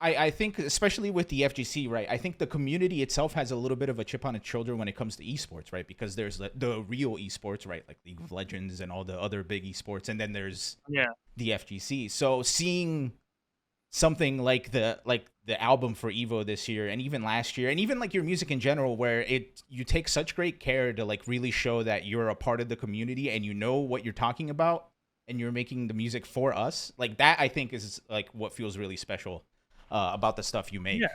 I think especially with the FGC, right? I think the community itself has a little bit of a chip on its shoulder when it comes to esports, right? Because there's the real esports, right? Like League of Legends and all the other big esports, and then there's Yeah, the FGC. So seeing something like the album for Evo this year and even last year and even like your music in general where it you take such great care to like really show that you're a part of the community and you know what you're talking about and you're making the music for us, like that I think is like what feels really special about the stuff you yeah.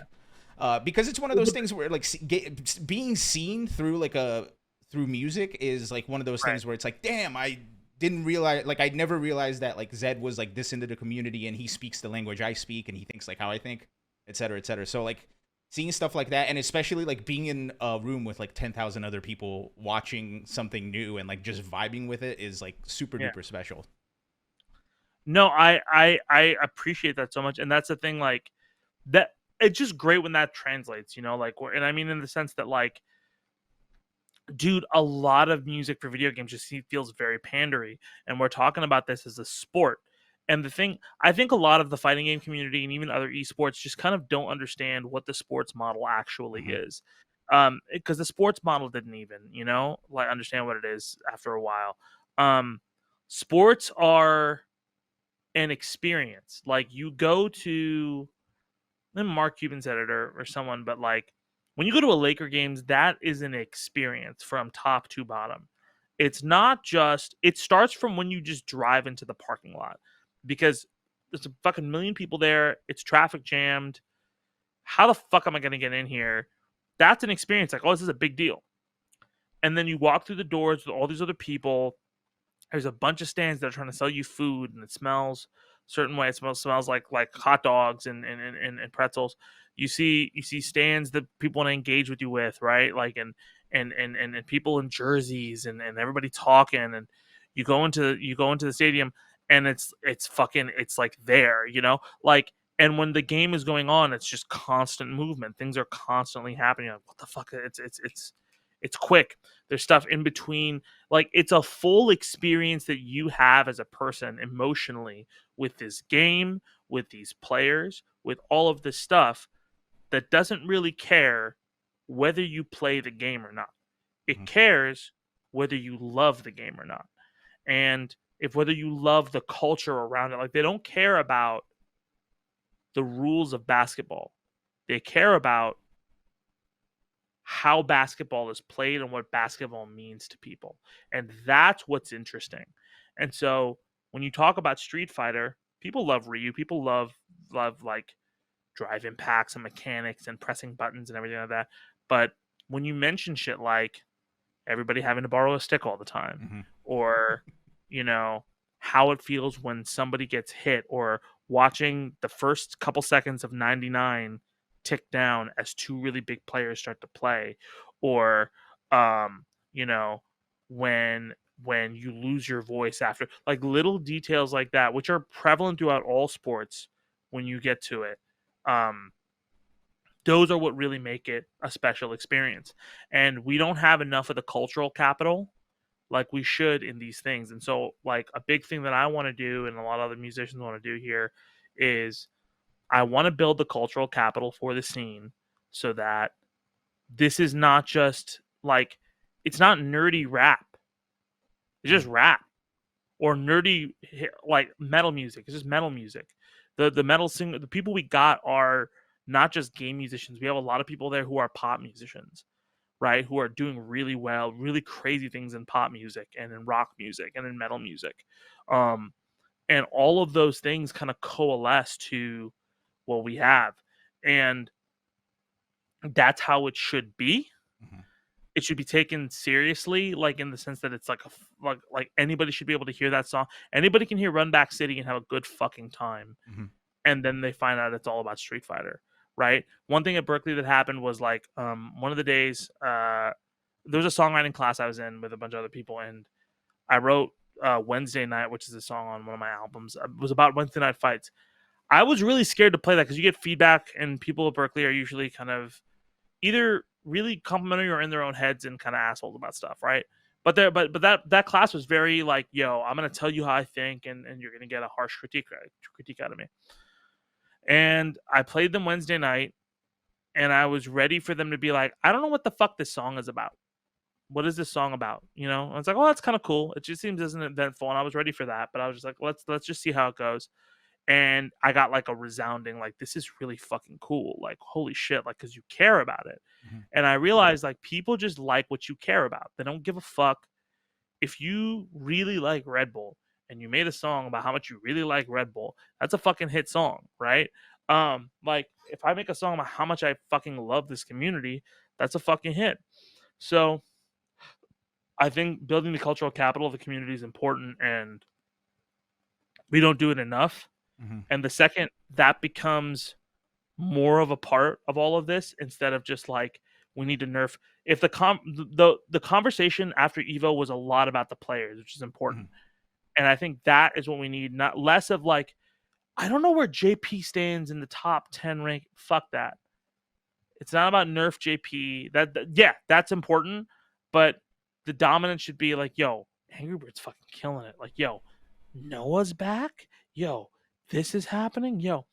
make, because it's one of Well, those things where like being seen through like a through music is like one of those right. things where it's like, damn, I didn't realize, like I never realized that like Zed was like this into the community and he speaks the language I speak and he thinks like how I think, et cetera, et cetera. So like seeing stuff like that and especially like being in a room with like 10,000 other people watching something new and like just vibing with it is like super Yeah. duper special. No, I appreciate that so much, and that's the thing. Like that, it's just great when that translates. Like, and I mean in the sense that like, dude, a lot of music for video games just feels very pandery, and we're talking about this as a sport. And the thing, I think a lot of the fighting game community and even other esports just kind of don't understand what the sports model actually Mm-hmm. is. Because the sports model didn't even, like understand what it is after a while. Um, Sports are an experience. Like you go to Mark Cuban's editor or someone, but like when you go to a Laker games, that is an experience from top to bottom. It's not just it starts from when you just drive into the parking lot because there's a fucking million people there. It's traffic jammed. How the fuck am I gonna get in here? That's an experience. Like, oh, this is a big deal. And then you walk through the doors with all these other people. There's a bunch of stands that are trying to sell you food, and it smells a certain way. It smells like hot dogs and pretzels. You see stands that people want to engage with you with, right? Like and people in jerseys and everybody talking, and you go into the stadium, and it's like there, like. And when the game is going on, it's just constant movement. Things are constantly happening. Like, what the fuck? It's quick. There's stuff in between, like it's a full experience that you have as a person emotionally with this game, with these players, with all of this stuff that doesn't really care whether you play the game or not. Mm-hmm. It cares whether you love the game or not. And if whether you love the culture around it, like they don't care about the rules of basketball. They care about how basketball is played and what basketball means to people. And that's what's interesting. And so when you talk about Street Fighter, people love Ryu, people love like drive impacts and mechanics and pressing buttons and everything like that. But when you mention shit like everybody having to borrow a stick all the time, Mm-hmm. or you know how it feels when somebody gets hit, or watching the first couple seconds of 99 tick down as two really big players start to play, or um you know when you lose your voice after, like little details like that, which are prevalent throughout all sports when you get to it. um those are what really make it a special experience. And we don't have enough of the cultural capital like we should in these things. And so, like, a big thing that I want to do, and a lot of other musicians want to do here, is I want to build the cultural capital for the scene so that this is not just like, it's not nerdy rap, it's just Mm-hmm. rap, or nerdy like metal music. It's just metal music. The metal singer, the people we got are not just game musicians. We have a lot of people there who are pop musicians, right? Who are doing really well, really crazy things in pop music and in rock music and in metal music. Um, and all of those things kind of coalesce to what we have. And that's how it should be. Mm-hmm. It should be taken seriously, like in the sense that it's like like anybody should be able to hear that song. Anybody can hear Run Back City and have a good fucking time, Mm-hmm. and then they find out it's all about Street Fighter, right? One thing at Berkeley that happened was like one of the days there was a songwriting class I was in with a bunch of other people, and I wrote Wednesday Night, which is a song on one of my albums. It was about Wednesday night fights. I was really scared to play that because you get feedback, and people at Berkeley are usually kind of either really complimentary or in their own heads and kind of assholes about stuff, right? But that class was very like, yo, I'm gonna tell you how I think, and you're gonna get a harsh critique out of me. And I played them Wednesday night, and I was ready for them to be like, I don't know what the fuck this song is about. What is this song about? You know, and it's like, oh, that's kind of cool. It just seems isn't eventful, and I was ready for that. But I was just like, let's just see how it goes. And I got like a resounding like, this is really fucking cool. Like, holy shit, like, because you care about it. Mhm. And I realized like people just like what you care about. They don't give a fuck if you really like Red Bull and you made a song about how much you really like Red Bull. That's a fucking hit song, right? Like if I make a song about how much I fucking love this community, that's a fucking hit. So I think building the cultural capital of the community is important, and we don't do it enough. Mhm. And the second that becomes more of a part of all of this, instead of just like we need to nerf, if the conversation after Evo was a lot about the players, which is important, Mhm. and I think that is what we need, not less of like, I don't know where JP stands in the top 10 rank. Fuck that. It's not about nerf JP. Yeah, that's important, but the dominance should be like, yo, Angry Bird's fucking killing it. Like, yo, Noah's back. Yo, this is happening. Yo,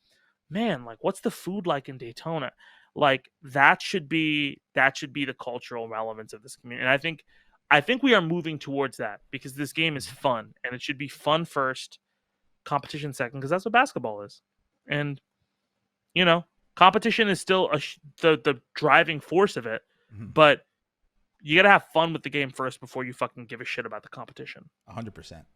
man, like, what's the food like in Daytona? Like, that should be the cultural relevance of this community. And I think we are moving towards that, because this game is fun, and it should be fun first, competition second, because that's what basketball is. And you know, competition is still the driving force of it, Mhm. but you gotta have fun with the game first before you fucking give a shit about the competition. 100%.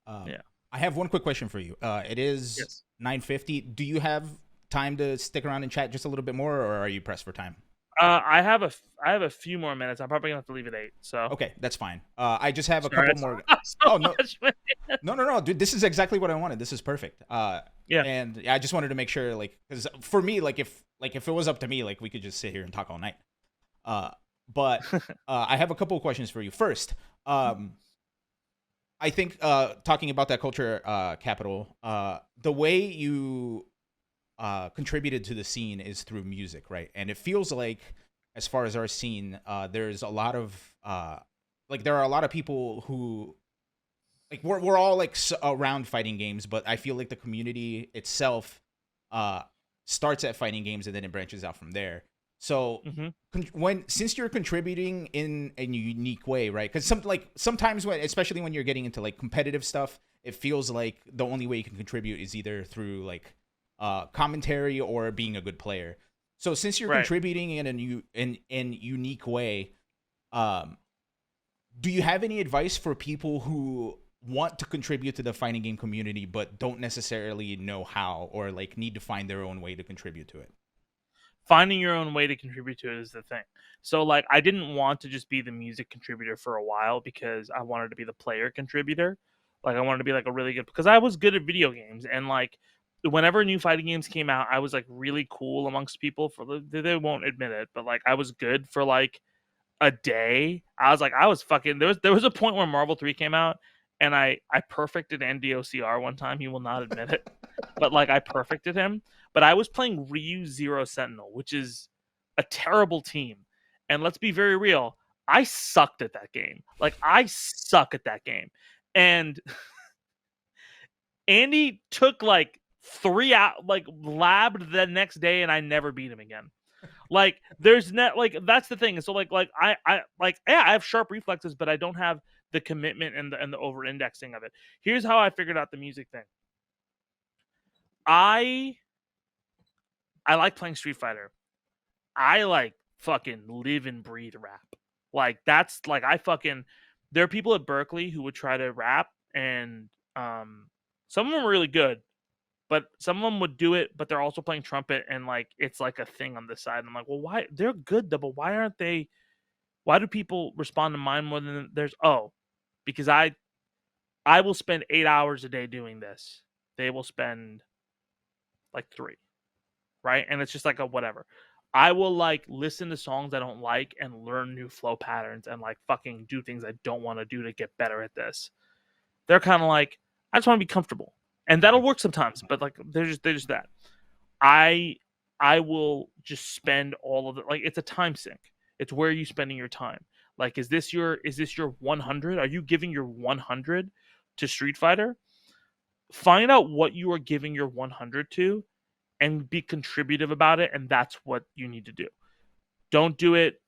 Um, Yeah. I have one quick question for you. It is Yes. 9:50. Do you have time to stick around and chat just a little bit more, or are you pressed for time? I have a few more minutes. I'm probably gonna have to leave at 8. So Okay, that's fine. I just have a sorry, couple I more. talked so Oh no, much, man. no, dude. This is exactly what I wanted. This is perfect. Yeah. And I just wanted to make sure, like, because for me, like if it was up to me, like we could just sit here and talk all night. Uh, but I have a couple of questions for you. First, I think talking about that culture capital, the way you contributed to the scene is through music, right? And it feels like, as far as our scene, there's a lot of like there are a lot of people who like we're all like around fighting games, but I feel like the community itself uh starts at fighting games and then it branches out from there. So Hmm. when since you're contributing in a unique way, right? Because sometimes when, especially when you're getting into like competitive stuff, it feels like the only way you can contribute is either through like commentary or being a good player. So since you're Right. contributing in a in unique way, um, do you have any advice for people who want to contribute to the fighting game community but don't necessarily know how, or like need to find their own way to contribute to it? Finding your own way to contribute to it is the thing. So like I didn't want to just be the music contributor for a while, because I wanted to be the player contributor. Like I wanted to be like a really good, because I was good at video games, and like whenever new fighting games came out, I was like really cool amongst people. For they won't admit it, but like I was good for like a day. I was fucking, there was a point where Marvel 3 came out, and I perfected NDOCR one time. He will not admit it. But like I perfected him. But I was playing Ryu Zero Sentinel, which is a terrible team. And let's be very real, I sucked at that game. Like I suck at that game. And Andy took like 3 out, like labbed the next day, and I never beat him again. Like there's not, like that's the thing. So like I like, yeah, I have sharp reflexes, but I don't have the commitment and the over indexing of it. Here's how I figured out the music thing. I I like playing Street Fighter. I like fucking live and breathe rap. Like that's like I fucking, there are people at Berkeley who would try to rap, and some of them are really good, but some of them would do it, but they're also playing trumpet, and like it's like a thing on the side. And I'm like, well, why, they're good though, but why aren't they, why do people respond to mine more than theirs? Oh, because I will spend 8 hours a day doing this. They will spend like 3, right? And it's just like a whatever. I will like listen to songs I don't like and learn new flow patterns and like fucking do things I don't want to do to get better at this. They're kind of like, I just want to be comfortable. And that'll work sometimes, but like they're just that. I I will just spend all of it, like it's a time sink. It's where are you spending your time? Like is this your 100? Are you giving your 100 to Street Fighter? Find out what you are giving your 100 to, and be contributive about it, and that's what you need to do. Don't do it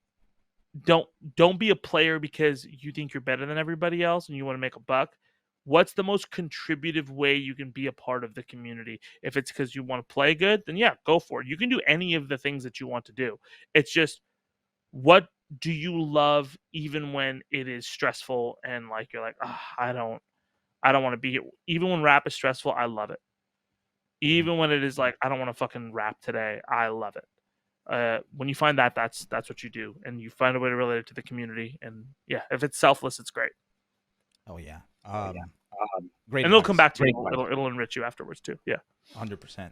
don't don't be a player because you think you're better than everybody else and you want to make a buck. What's the most contributive way you can be a part of the community? If it's because you want to play good, then yeah, go for it. You can do any of the things that you want to do. It's just, what do you love even when it is stressful and like you're like, oh, I don't want to be here. Even when rap is stressful, I love it. Mm. Even when it is like, I don't want to fucking rap today, I love it. When you find that, that's what you do, and you find a way to relate it to the community. And yeah, if it's selfless, it's great, Oh yeah. Oh yeah. Great and it'll come advice. back to you. It'll enrich you afterwards too. Yeah. 100%.